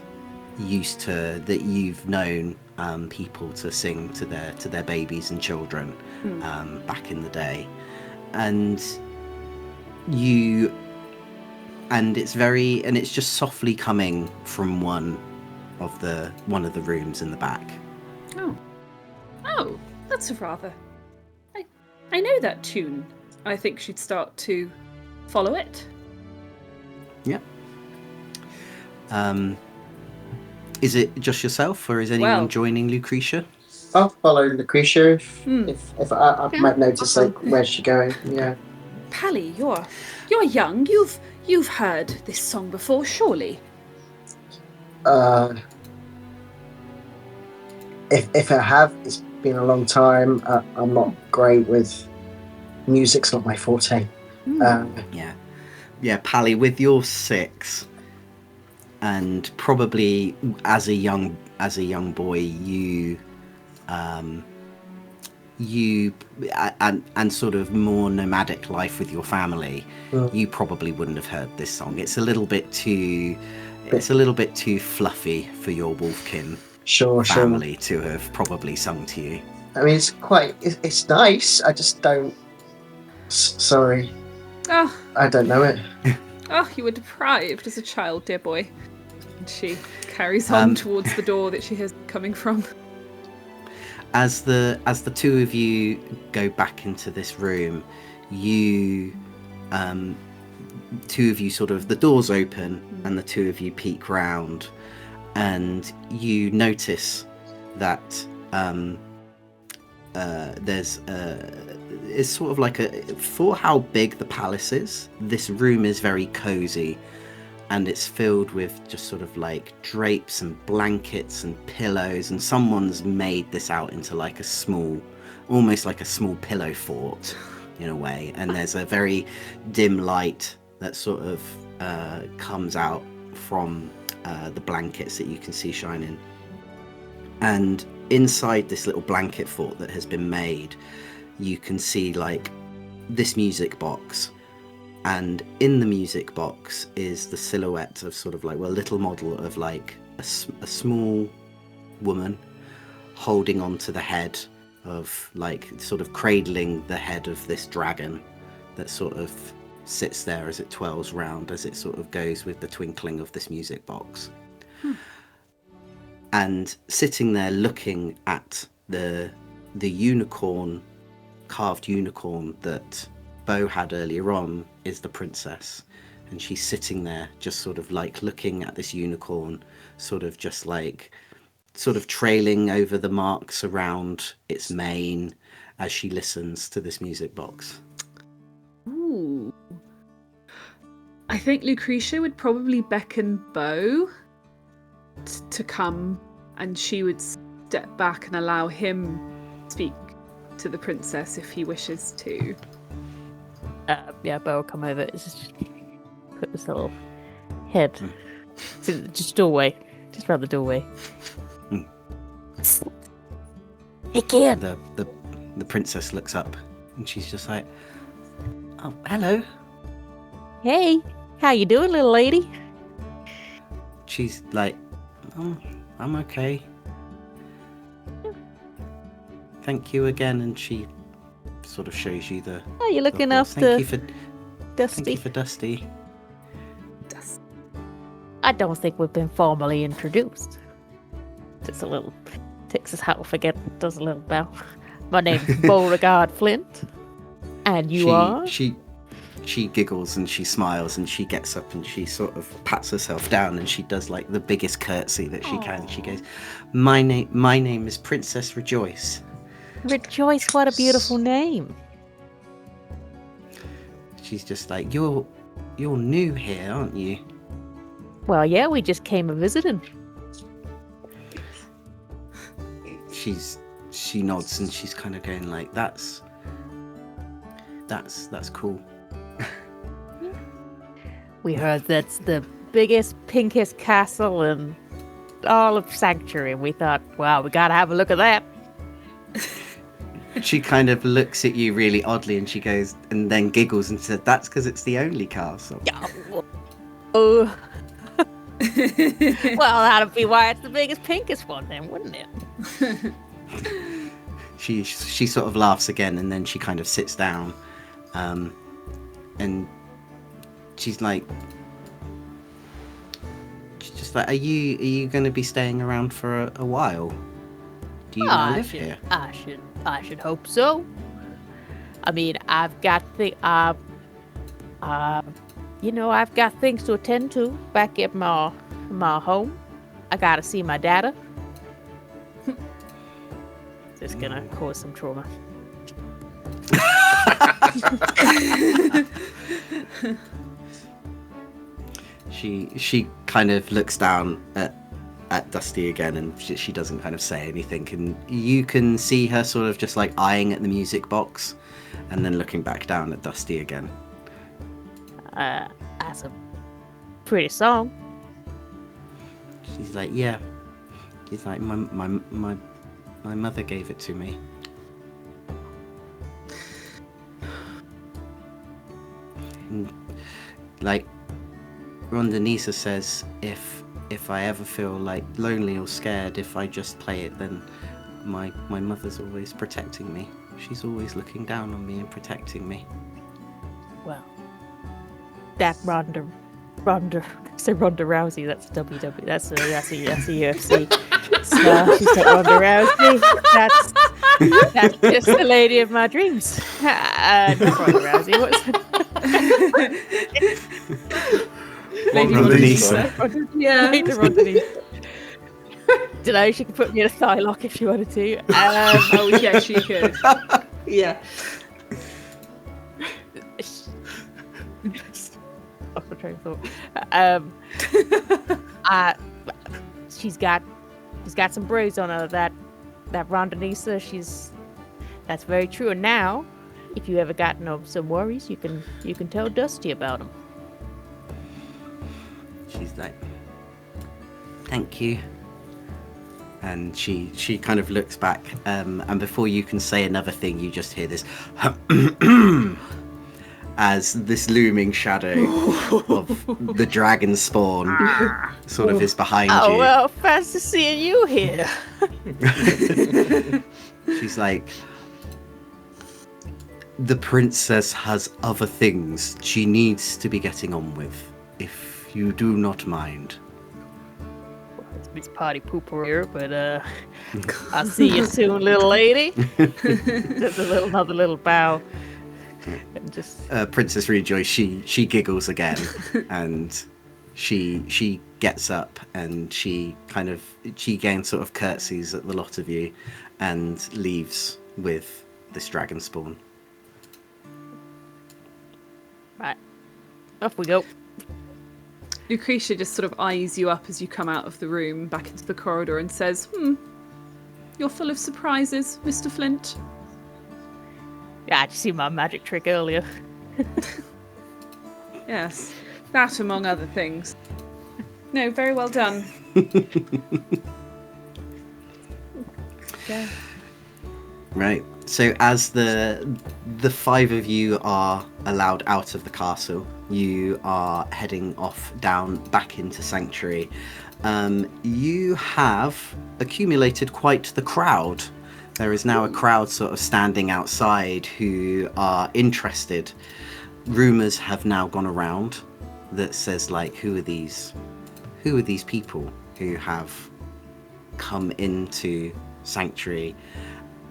you've known people to sing to their babies and children back in the day, and it's just softly coming from one of the rooms in the back. Oh, that's rather. I know that tune. I think she'd start to follow it. Yep. Is it just yourself, or is anyone Well- joining Lucretia? I'll follow Lucretia if I might notice like where's she going. Yeah. Pally, you're young. You've heard this song before, surely. If I have, it's been a long time. I'm not great with music's not my forte. Yeah, Pally, with your 6, and probably as a young boy, you and sort of more nomadic life with your family, you probably wouldn't have heard this song. It's a little bit too fluffy for your Wolfkin Sure. family to have probably sung to you. I mean, it's nice. I just don't. Sorry, Oh, I don't know it. you were deprived as a child, dear boy. And she carries on towards the door that she hears coming from. As the two of you go back into this room, you, two of you sort of, the doors open and the two of you peek round, and you notice that there's it's sort of like for how big the palace is, this room is very cozy, and it's filled with just sort of like drapes and blankets and pillows, and someone's made this out into like a small, almost like a small pillow fort in a way, and there's a very dim light that sort of comes out from the blankets that you can see shining. And inside this little blanket fort that has been made, you can see like this music box, and in the music box is the silhouette of sort of like, well, a little model of like a small woman holding onto the head of, like, sort of cradling the head of this dragon that sort of sits there as it twirls round, as it sort of goes with the twinkling of this music box. And sitting there looking at the unicorn, carved unicorn that Bo had earlier on, is the princess. And she's sitting there just sort of like looking at this unicorn, sort of just like sort of trailing over the marks around its mane as she listens to this music box. Ooh. I think Lucretia would probably beckon Bo to come, and she would step back and allow him to speak to the princess if he wishes to. Yeah, Bo will come over. Just put this little head. Just doorway. Just around the doorway. Hey, kid! The princess looks up and she's just like, oh, hello. Hey, how you doing, little lady? She's like, oh, I'm okay. Thank you again. And she sort of shows you the... Oh, you're looking after Dusty. Thank you for Dusty. I don't think we've been formally introduced. Just a little... Takes his hat off again, does a little bow. My name's Beauregard Flint. And you are? She giggles and she smiles and she gets up and she sort of pats herself down and she does like the biggest curtsy that she can. She goes, my name is Princess Rejoice. Rejoice, what a beautiful name. She's just like, you're new here, aren't you? Well, yeah, we just came a visiting. She nods and she's kind of going like, that's cool. We heard that's the biggest, pinkest castle in all of Sanctuary, and we thought, wow, we gotta have a look at that. She kind of looks at you really oddly and she goes, and then giggles and said, that's because it's the only castle. Oh. Well, that'd be why it's the biggest, pinkest one then, wouldn't it? She sort of laughs again and then she kind of sits down, and she's just like, are you going to be staying around for a while? Do you want to live here? I should hope so. I mean, I've got I've got things to attend to back at my home. I gotta see my data. It's gonna cause some trauma. She kind of looks down at Dusty again, and she doesn't kind of say anything, and you can see her sort of just like eyeing at the music box and then looking back down at Dusty again. That's a pretty song. She's like, yeah. She's like, my mother gave it to me. And, like, Rondonisa says, if I ever feel like lonely or scared, if I just play it, then my mother's always protecting me. She's always looking down on me and protecting me. Well, that Ronda Rousey, that's WWE, that's a UFC. So she said Ronda Rousey. That's just the lady of my dreams. Not quite Rousey. What's Lady Rondanisa. Rondanisa. Yeah. Lady Rondanisa. Don't know. She could put me in a thigh lock if she wanted to. Oh, yeah, she could. Yeah. Off the train of thought. She's got some bruise on her. That Rondanisa, that's very true. And now, if you ever gotten some worries, you can tell Dusty about them. She's like, thank you. And she kind of looks back, and before you can say another thing, you just hear this as this looming shadow of the dragon spawn sort of is behind Oh, you. well, fancy seeing you here. She's like, the princess has other things she needs to be getting on with, if you do not mind. It's party pooper here, but I'll see you soon, little lady. Just another little bow. And just Princess Rejoice, she giggles again, and she gets up and she again sort of curtsies at the lot of you, and leaves with this dragon spawn. right, off we go. Lucretia just sort of eyes you up as you come out of the room back into the corridor and says, you're full of surprises, Mr. Flint. Yeah, I just see my magic trick earlier. Yes, that among other things. No, very well done. Yeah. Right. So as the five of you are allowed out of the castle, you are heading off down back into Sanctuary. You have accumulated quite the crowd. There is now a crowd sort of standing outside who are interested. Rumours have now gone around that says, like, who are these people who have come into Sanctuary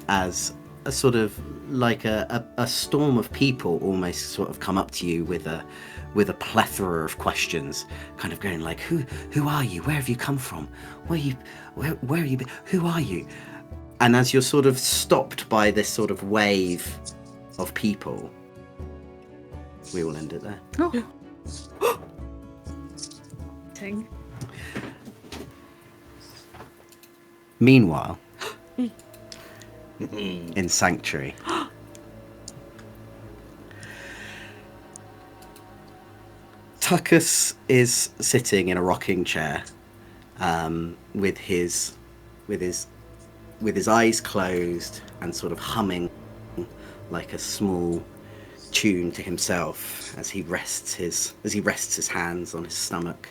as a sort of like a storm of people almost sort of come up to you with a plethora of questions, kind of going like, who are you? Where have you come from? Where are you? Who are you? And as you're sort of stopped by this sort of wave of people, we will end it there. Oh. Ting. Meanwhile, in Sanctuary, Tuckus is sitting in a rocking chair, with his eyes closed and sort of humming like a small tune to himself as he rests his hands on his stomach.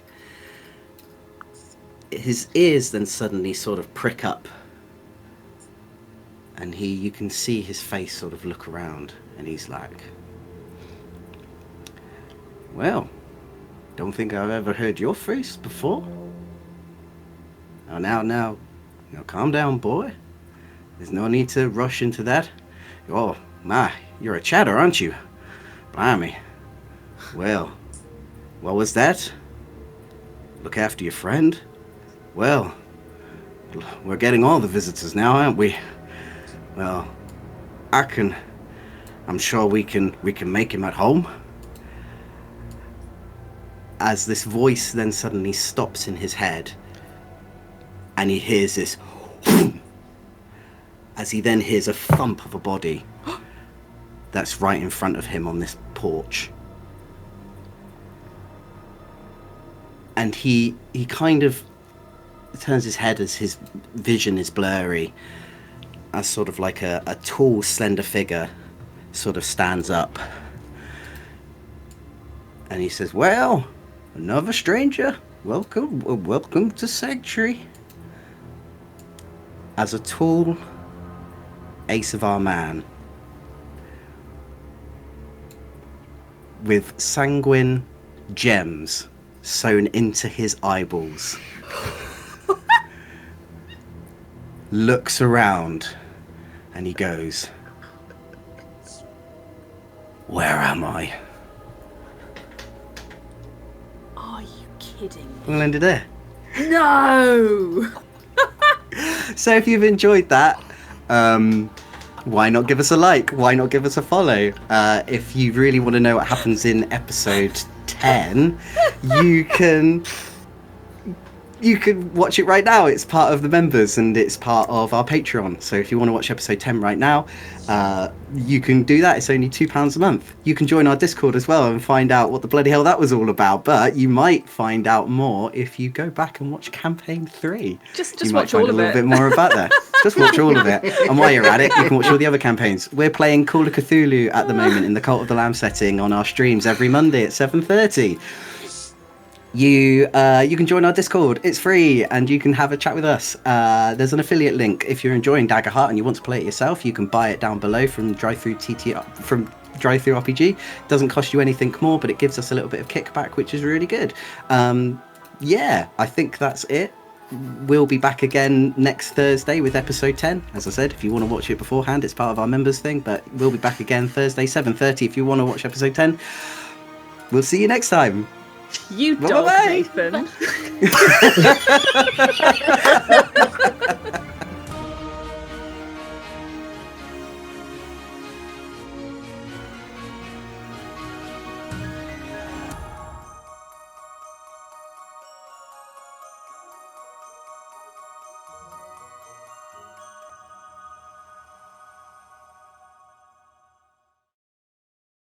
His ears then suddenly sort of prick up, and you can see his face sort of look around, and he's like, well, don't think I've ever heard your face before. Now, calm down, boy. There's no need to rush into that. Oh, my, you're a chatter, aren't you? Blimey. Well, what was that? Look after your friend? Well, we're getting all the visitors now, aren't we? Well, I'm sure we can make him at home. As this voice then suddenly stops in his head, and he hears this as he then hears a thump of a body that's right in front of him on this porch. And he kind of turns his head as his vision is blurry, as sort of like a tall, slender figure sort of stands up. And he says, well, another stranger. Welcome to Sanctuary. As a tall Asavar man with sanguine gems sewn into his eyeballs looks around and he goes, "Where am I?" Are you kidding? We'll end it there. No! So if you've enjoyed that, why not give us a like? Why not give us a follow? If you really want to know what happens in episode 10, you can watch it right now. It's part of the members and it's part of our Patreon. So if you want to watch episode 10 right now, you can do that. It's only £2 a month. You can join our Discord as well and find out what the bloody hell that was all about. But you might find out more if you go back and watch campaign 3. Just you might watch find all a of little it. bit more about that. Just watch all of it. And while you're at it, you can watch all the other campaigns. We're playing Call of Cthulhu at the moment in the Cult of the Lamb setting on our streams every Monday at 7:30. You can join our Discord. It's free, and you can have a chat with us. There's an affiliate link. If you're enjoying Daggerheart and you want to play it yourself, you can buy it down below from Drive-Thru RPG. It doesn't cost you anything more, but it gives us a little bit of kickback, which is really good. Yeah, I think that's it. We'll be back again next Thursday with episode 10. As I said, if you want to watch it beforehand, it's part of our members thing, but we'll be back again Thursday, 7:30 if you want to watch episode 10. We'll see you next time. You dog, Bye-bye. Nathan.